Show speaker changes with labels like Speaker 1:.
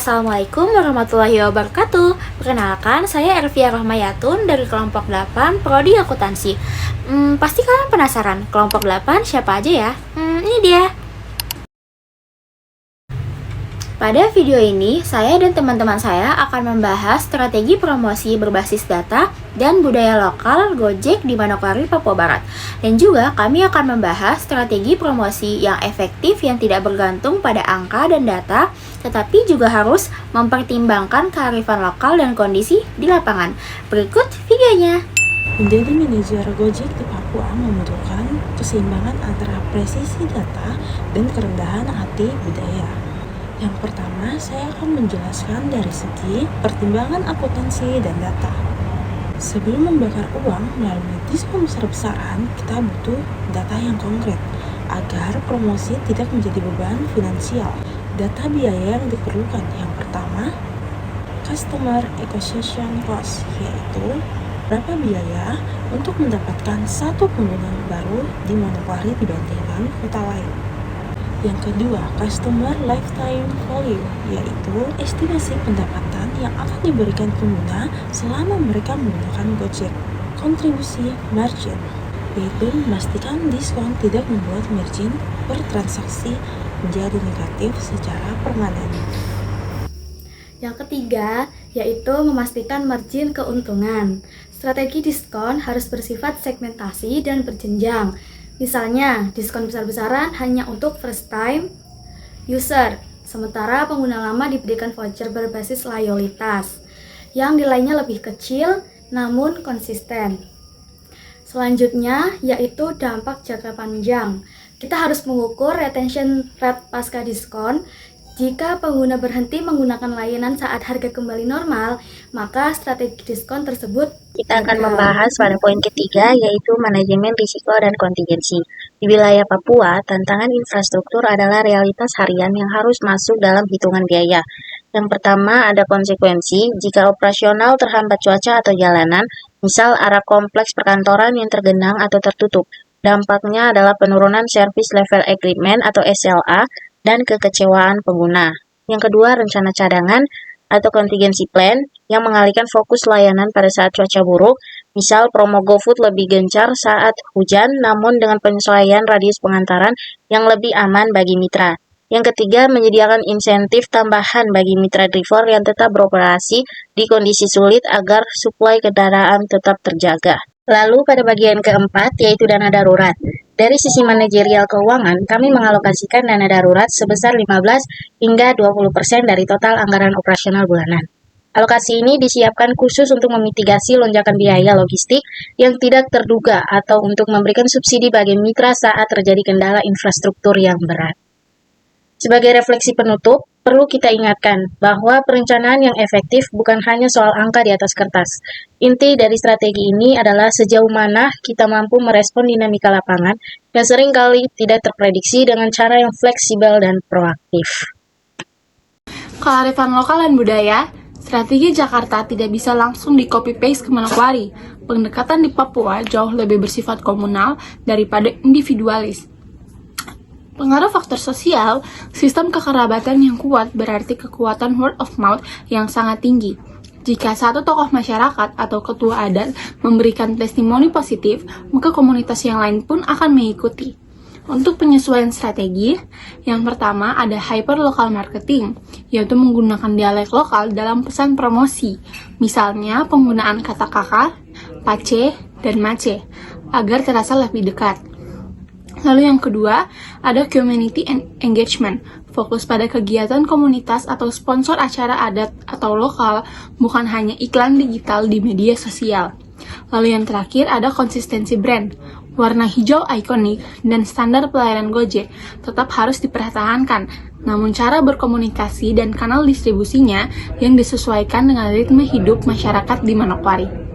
Speaker 1: Assalamualaikum warahmatullahi wabarakatuh. Perkenalkan, saya Ervia Rohmayatun dari kelompok 8 Prodi Akuntansi. Pasti kalian penasaran, kelompok 8 siapa aja ya? Ini dia. Pada video ini, saya dan teman-teman saya akan membahas strategi promosi berbasis data dan budaya lokal Gojek di Manokwari, Papua Barat. Dan juga kami akan membahas strategi promosi yang efektif yang tidak bergantung pada angka dan data, tetapi juga harus mempertimbangkan kearifan lokal dan kondisi di lapangan. Berikut videonya.
Speaker 2: Menjadi manajer Gojek di Papua membutuhkan keseimbangan antara presisi data dan kerendahan hati budaya. Yang pertama, saya akan menjelaskan dari segi pertimbangan akuntansi dan data. Sebelum membakar uang melalui diskon besar-besaran, kita butuh data yang konkret agar promosi tidak menjadi beban finansial. Data biaya yang diperlukan yang pertama, Customer Acquisition Cost, yaitu berapa biaya untuk mendapatkan satu pengguna baru di Manokwari dibandingkan kota lain. Yang kedua, Customer Lifetime Value, yaitu estimasi pendapatan yang akan diberikan pengguna selama mereka menggunakan Gojek. Kontribusi margin, yaitu memastikan diskon tidak membuat margin per transaksi menjadi negatif secara permanen.
Speaker 1: Yang ketiga, yaitu memastikan margin keuntungan. Strategi diskon harus bersifat segmentasi dan berjenjang. Misalnya, diskon besar-besaran hanya untuk first time user, sementara pengguna lama diberikan voucher berbasis loyalitas yang nilainya lebih kecil namun konsisten. Selanjutnya, yaitu dampak jangka panjang. Kita harus mengukur retention rate pasca diskon. Jika pengguna berhenti menggunakan layanan saat harga kembali normal, maka strategi diskon tersebut
Speaker 3: kita akan membahas pada poin ketiga, yaitu manajemen risiko dan kontingensi. Di wilayah Papua, tantangan infrastruktur adalah realitas harian yang harus masuk dalam hitungan biaya. Yang pertama, ada konsekuensi jika operasional terhambat cuaca atau jalanan, misal area kompleks perkantoran yang tergenang atau tertutup. Dampaknya adalah penurunan Service Level Agreement atau SLA dan kekecewaan pengguna. Yang kedua, rencana cadangan atau contingency plan yang mengalihkan fokus layanan pada saat cuaca buruk, misal promo GoFood lebih gencar saat hujan namun dengan penyesuaian radius pengantaran yang lebih aman bagi mitra. Yang ketiga, menyediakan insentif tambahan bagi mitra driver yang tetap beroperasi di kondisi sulit agar suplai kendaraan tetap terjaga. Lalu pada bagian keempat, yaitu dana darurat. Dari sisi manajerial keuangan, kami mengalokasikan dana darurat sebesar 15 hingga 20% dari total anggaran operasional bulanan. Alokasi ini disiapkan khusus untuk memitigasi lonjakan biaya logistik yang tidak terduga atau untuk memberikan subsidi bagi mitra saat terjadi kendala infrastruktur yang berat. Sebagai refleksi penutup, perlu kita ingatkan bahwa perencanaan yang efektif bukan hanya soal angka di atas kertas. Inti dari strategi ini adalah sejauh mana kita mampu merespon dinamika lapangan yang seringkali tidak terprediksi dengan cara yang fleksibel dan proaktif.
Speaker 4: Kearifan lokal dan budaya, strategi Jakarta tidak bisa langsung di copy-paste ke Manokwari. Pendekatan di Papua jauh lebih bersifat komunal daripada individualis. Pengaruh faktor sosial, sistem kekerabatan yang kuat berarti kekuatan word of mouth yang sangat tinggi. Jika satu tokoh masyarakat atau ketua adat memberikan testimoni positif, maka komunitas yang lain pun akan mengikuti. Untuk penyesuaian strategi, yang pertama ada hyperlocal marketing, yaitu menggunakan dialek lokal dalam pesan promosi. Misalnya penggunaan kata kakak, pace, dan mace, agar terasa lebih dekat. Lalu yang kedua, ada community engagement, fokus pada kegiatan komunitas atau sponsor acara adat atau lokal, bukan hanya iklan digital di media sosial. Lalu yang terakhir, ada konsistensi brand, warna hijau ikonik dan standar pelayanan Gojek tetap harus dipertahankan, namun cara berkomunikasi dan kanal distribusinya yang disesuaikan dengan ritme hidup masyarakat di Manokwari.